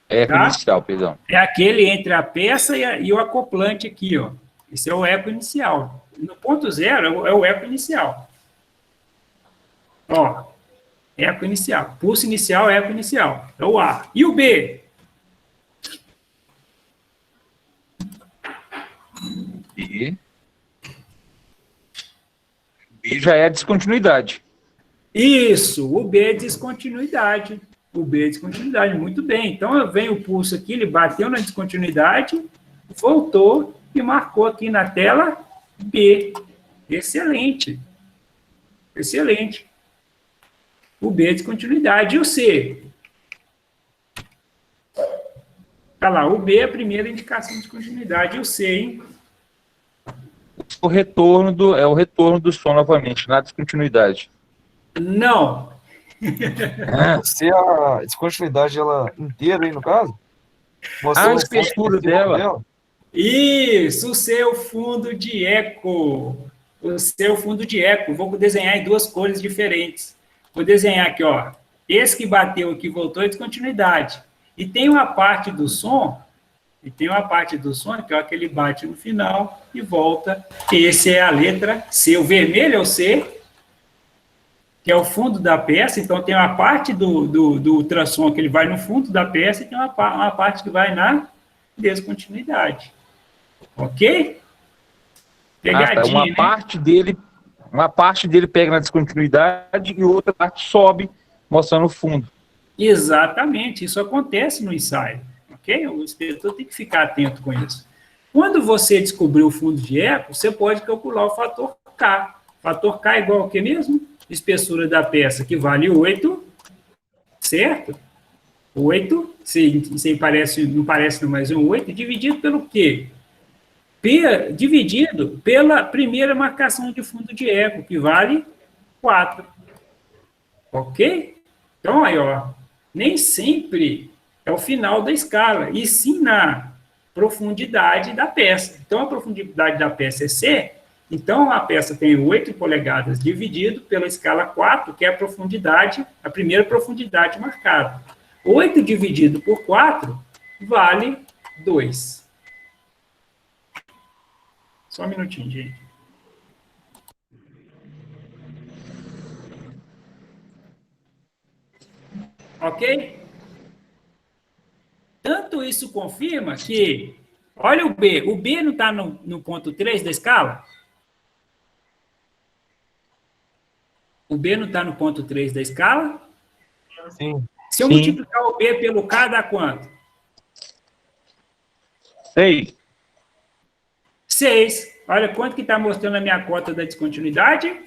Eco Tá? inicial, perdão. É aquele entre a peça e o acoplante aqui, ó. Esse é o eco inicial. No ponto zero é o eco inicial. Ó, eco inicial. Pulso inicial, eco inicial. É o A. E o B? E já é a descontinuidade. Isso, o B é descontinuidade. O B é descontinuidade, muito bem. Então, vem o pulso aqui, ele bateu na descontinuidade, voltou e marcou aqui na tela B. Excelente. Excelente. O B é descontinuidade. E o C? Tá lá, o B é a primeira indicação de descontinuidade. E o C, hein? O retorno é o retorno do som novamente, na descontinuidade. Não. Se a descontinuidade ela inteira aí, no caso? A espessura dela. Isso, o seu fundo de eco. O seu fundo de eco. Vou desenhar em 2 cores diferentes. Vou desenhar aqui, ó. Esse que bateu aqui voltou é descontinuidade. E tem uma parte do som, que é aquele bate no final e volta. Esse é a letra C. O vermelho é o C, que é o fundo da peça. Então, tem uma parte do ultrassom que ele vai no fundo da peça e tem uma parte que vai na descontinuidade. Ok? Pegadinha, tá. Uma parte dele pega na descontinuidade e outra parte sobe, mostrando o fundo. Exatamente, isso acontece no ensaio. Ok? O inspetor tem que ficar atento com isso. Quando você descobrir o fundo de eco, você pode calcular o fator K. O fator K é igual ao que mesmo? Espessura da peça, que vale 8, certo? 8, isso aí não parece mais um 8, dividido pelo quê? Dividido pela primeira marcação de fundo de eco, que vale 4. Ok? Então, aí, ó, nem sempre é o final da escala, e sim na profundidade da peça. Então, a profundidade da peça é C, então a peça tem 8 polegadas dividido pela escala 4, que é a profundidade, a primeira profundidade marcada. 8 dividido por 4 vale 2. Só um minutinho, gente. Ok? Tanto isso confirma que, olha o B não está no ponto 3 da escala? O B não está no ponto 3 da escala? Sim. Se eu multiplicar o B pelo K, dá quanto? 6. 6. Olha quanto que está mostrando a minha cota da descontinuidade.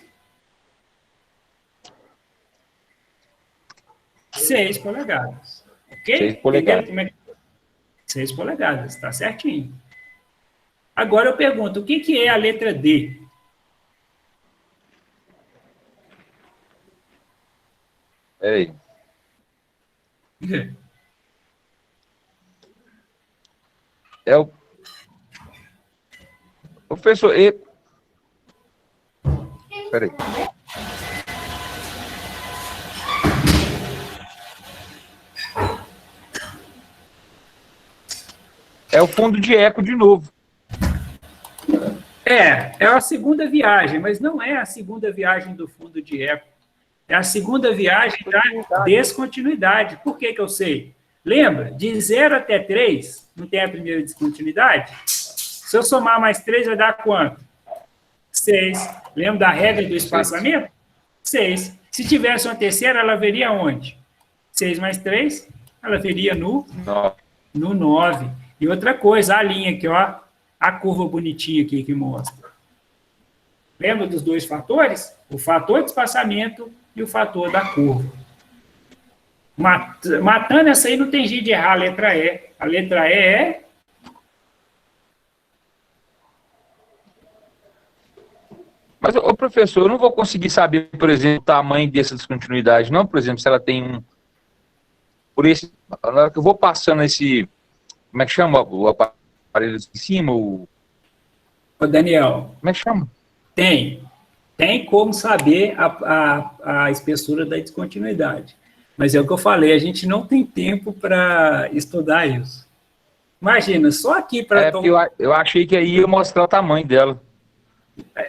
6 polegadas. Ok? 6 polegadas. 6 polegadas, está certinho. Agora eu pergunto, o que é a letra D? Peraí. É o... Professor, peraí. É o fundo de eco de novo. É a segunda viagem, mas não é a segunda viagem do fundo de eco. É a segunda viagem da descontinuidade. Por que eu sei? Lembra? De 0 até 3, não tem a primeira descontinuidade? Se eu somar mais 3, vai dar quanto? 6. Lembra da regra do espaçamento? 6. Se tivesse uma terceira, ela veria onde? 6 mais 3, ela veria no 9. E outra coisa, a linha aqui, ó, a curva bonitinha aqui que mostra. Lembra dos 2 fatores? O fator de espaçamento e o fator da curva. Matando essa aí, não tem jeito de errar a letra E. A letra E é... Mas, ô, professor, eu não vou conseguir saber, por exemplo, o tamanho dessa descontinuidade, não? Por exemplo, se ela tem um... Por esse... Na hora que eu vou passando esse... Como é que chama o aparelho em cima? Ô, Daniel, Como é que chama? tem como saber a espessura da descontinuidade. Mas é o que eu falei, a gente não tem tempo para estudar isso. Imagina, só aqui para... Porque eu achei que aí ia mostrar o tamanho dela.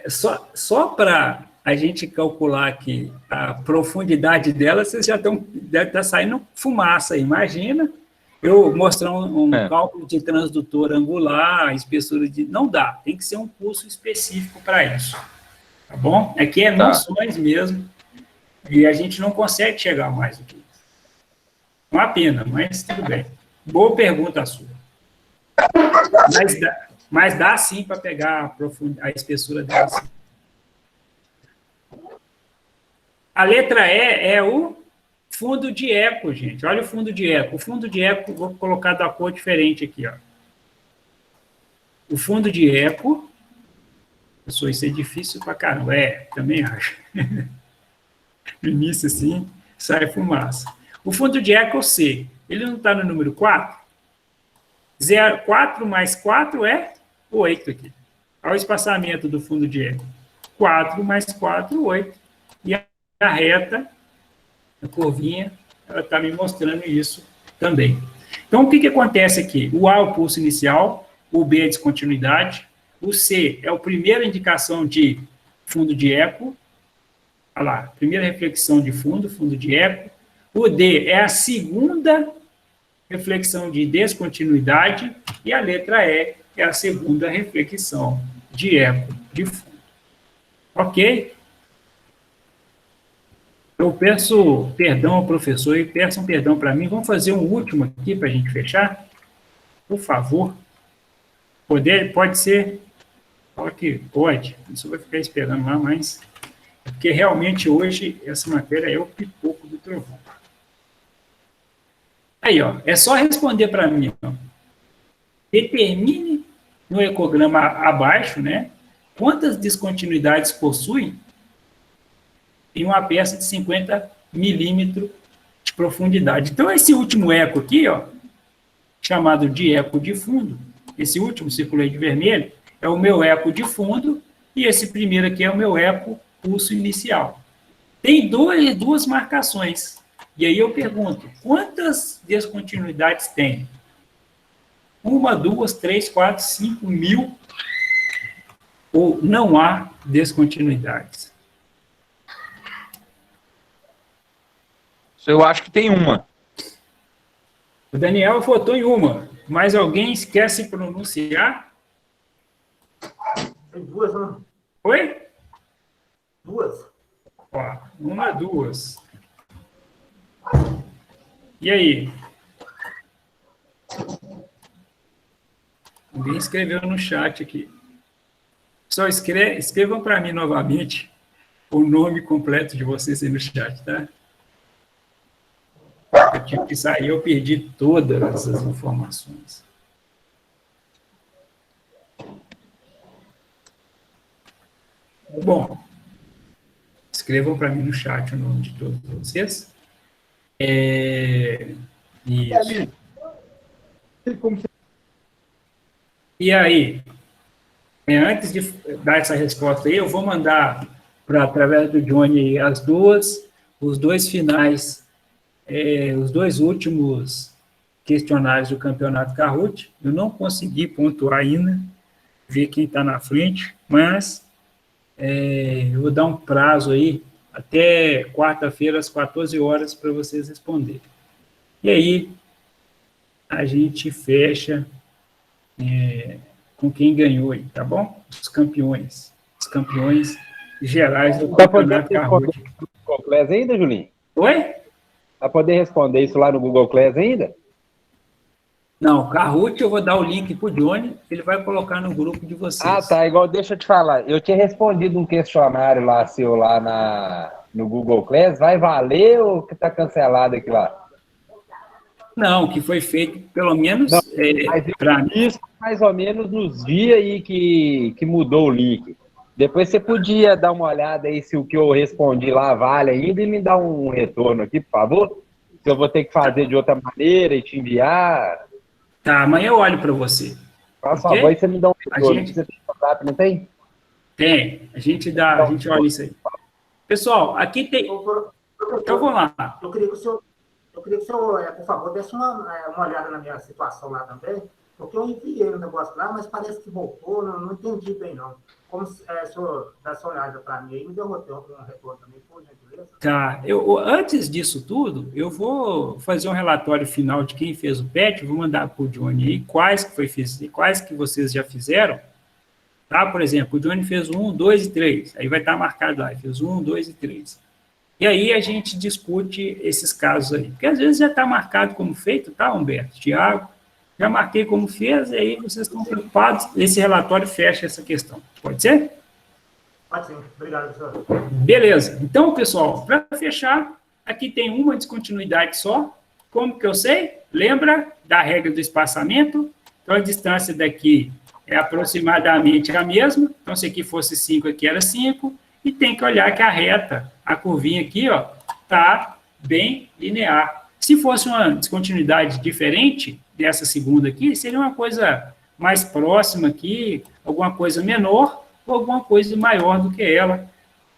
Só para a gente calcular aqui a profundidade dela, vocês já deve estar saindo fumaça. Imagina eu mostrar um cálculo de transdutor angular, espessura de... Não dá, tem que ser um curso específico para isso. Tá bom? Aqui é noções mesmo, e a gente não consegue chegar mais do que isso. Uma pena, mas tudo bem. Boa pergunta a sua. Mas dá sim para pegar a espessura dela. Sim. A letra E é o fundo de eco, gente. Olha o fundo de eco. O fundo de eco, vou colocar da cor diferente aqui, ó. O fundo de eco... Isso é difícil pra caramba. Também acho. No início, assim, sai fumaça. O fundo de eco é o C. Ele não está no número 4? 4 mais 4 é 8 aqui. Olha o espaçamento do fundo de eco. 4 mais 4, 8. E a reta, a curvinha, ela está me mostrando isso também. Então, o que acontece aqui? O A é o pulso inicial, o B é a descontinuidade, o C é a primeira indicação de fundo de eco. Olha lá, primeira reflexão de fundo de eco. O D é a segunda reflexão de descontinuidade. E a letra E é a segunda reflexão de eco de fundo. Ok? Eu peço perdão ao professor e peçam perdão para mim. Vamos fazer um último aqui para a gente fechar? Por favor. Pode ser... Pode, isso vai ficar esperando lá, mas... Porque realmente hoje essa matéria é o pipoco do trovão. Aí, ó, é só responder para mim. Ó. Determine no ecograma abaixo, né? Quantas descontinuidades possui em uma peça de 50 milímetros de profundidade. Então, esse último eco aqui, ó, chamado de eco de fundo, esse último círculo aí de vermelho, é o meu eco de fundo, e esse primeiro aqui é o meu eco pulso inicial. Tem duas marcações. E aí eu pergunto, quantas descontinuidades tem? 1, 2, 3, 4, 5 mil? Ou não há descontinuidades? Eu acho que tem uma. O Daniel votou em uma. Mas alguém quer se pronunciar? Tem duas, não? Oi? Duas. Ó, 1, 2. E aí? Alguém escreveu no chat aqui. Só escrevam para mim novamente o nome completo de vocês aí no chat, tá? Eu tive que sair, eu perdi todas essas informações. Bom, escrevam para mim no chat o nome de todos vocês. Isso. E aí, antes de dar essa resposta aí, eu vou mandar, através do Johnny, os dois finais, os dois últimos questionários do Campeonato Kahoot. Eu não consegui pontuar ainda, ver quem está na frente, mas eu vou dar um prazo aí, até quarta-feira, às 14 horas, para vocês responderem. E aí, a gente fecha com quem ganhou aí, tá bom? Os campeões gerais do Campeonato Kahoot. No Google Class ainda, Julinho? Oi? Vai poder responder isso lá no Google Class ainda? Não, Kahoot eu vou dar o link pro Johnny, ele vai colocar no grupo de vocês. Ah, tá, igual, deixa eu te falar, eu tinha respondido um questionário lá, seu, lá no Google Class, vai valer ou que tá cancelado aqui lá? Não, que foi feito, pelo menos, para mim. Isso mais ou menos nos dias aí que mudou o link. Depois você podia dar uma olhada aí se o que eu respondi lá vale ainda e me dar um retorno aqui, por favor. Se eu vou ter que fazer de outra maneira e te enviar. Tá, amanhã eu olho para você. Faça Ok? favor e você me dá um retorno. gente- Você tem WhatsApp, não tem? Tem, a gente olha isso aí. Pessoal, aqui tem. Então vamos lá. Eu queria que o senhor, por favor, desse uma olhada na minha situação lá também, porque eu enviei o negócio lá, mas parece que voltou, não entendi bem, não. Como se o senhor dá essa olhada para mim aí, me deu um retorno também, por gentileza. Tá, antes disso tudo, eu vou fazer um relatório final de quem fez o PET, vou mandar para o Johnny aí quais que vocês já fizeram, tá? Por exemplo, o Johnny fez 1, 2 e 3, aí vai estar marcado lá, fez 1, 2 e 3. E aí a gente discute esses casos aí, porque às vezes já está marcado como feito, tá, Humberto, Tiago? Já marquei como fez, e aí vocês estão preocupados, esse relatório fecha essa questão. Pode ser? Pode sim, obrigado, senhor. Beleza. Então, pessoal, para fechar, aqui tem uma descontinuidade só. Como que eu sei? Lembra da regra do espaçamento? Então, a distância daqui é aproximadamente a mesma. Então, se aqui fosse 5, aqui era 5. E tem que olhar que a reta, a curvinha aqui, ó, está bem linear. Se fosse uma descontinuidade diferente dessa segunda aqui, seria uma coisa mais próxima aqui, alguma coisa menor ou alguma coisa maior do que ela,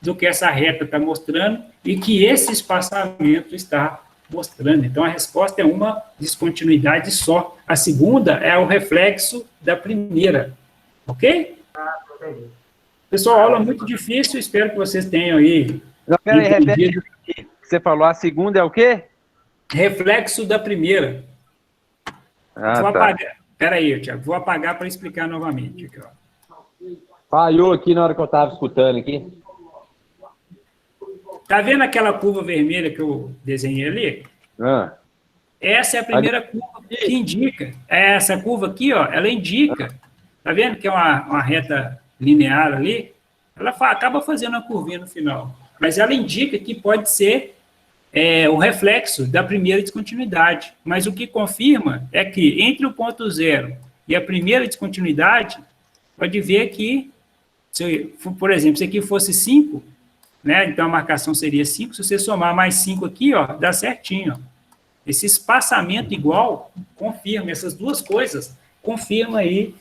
do que essa reta está mostrando e que esse espaçamento está mostrando. Então, a resposta é uma descontinuidade só. A segunda é o reflexo da primeira. Ok? Entendi. Pessoal, aula muito difícil, espero que vocês tenham aí Não, peraí, repete entendido. o que você falou. A segunda é o quê? Reflexo da primeira. Ah, Vou tá. apagar. Espera aí, Tiago, vou apagar para explicar novamente. Aqui, ó. Falhou aqui na hora que eu estava escutando aqui. Tá vendo aquela curva vermelha que eu desenhei ali? Ah, Essa é a primeira curva que indica. Essa curva aqui, ó, ela indica. Tá vendo que é uma reta linear ali? Ela acaba fazendo uma curvinha no final. Mas ela indica que pode ser o reflexo da primeira descontinuidade. Mas o que confirma é que entre o ponto zero e a primeira descontinuidade, pode ver que, por exemplo, se aqui fosse 5, né, então a marcação seria 5, se você somar mais 5 aqui, ó, dá certinho. Ó. Esse espaçamento igual confirma, essas duas coisas confirma aí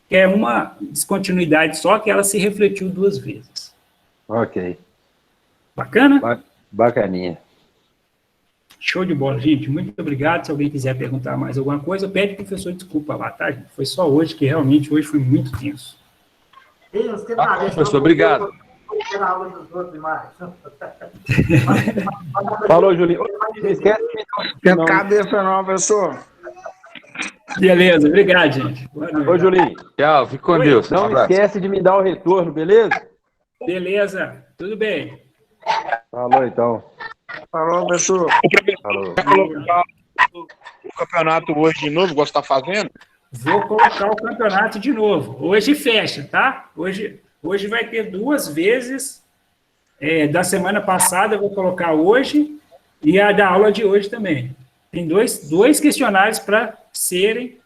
que é uma descontinuidade só, que ela se refletiu duas vezes. ok. Bacana? Bacaninha. Show de bola, gente. Muito obrigado. Se alguém quiser perguntar mais alguma coisa, pede pro professor desculpa lá, tá, gente? Foi só hoje, que realmente hoje foi muito tenso. Professor, obrigado. Falou, Julinho. Não esquece de me dar um Tem não. cabeça não, professor. Beleza, obrigado, gente. Boa noite. Ô, Julinho, Tchau, fique com Oi. Deus. Um não abraço. esquece de me dar o retorno, beleza? Beleza, tudo bem. Falou, então. Falou, professor. Falou. Vai colocar o campeonato hoje de novo, igual você está fazendo? Vou colocar o campeonato de novo. Hoje fecha, tá? Hoje vai ter duas vezes. Da semana passada eu vou colocar hoje e a da aula de hoje também. Tem dois questionários para serem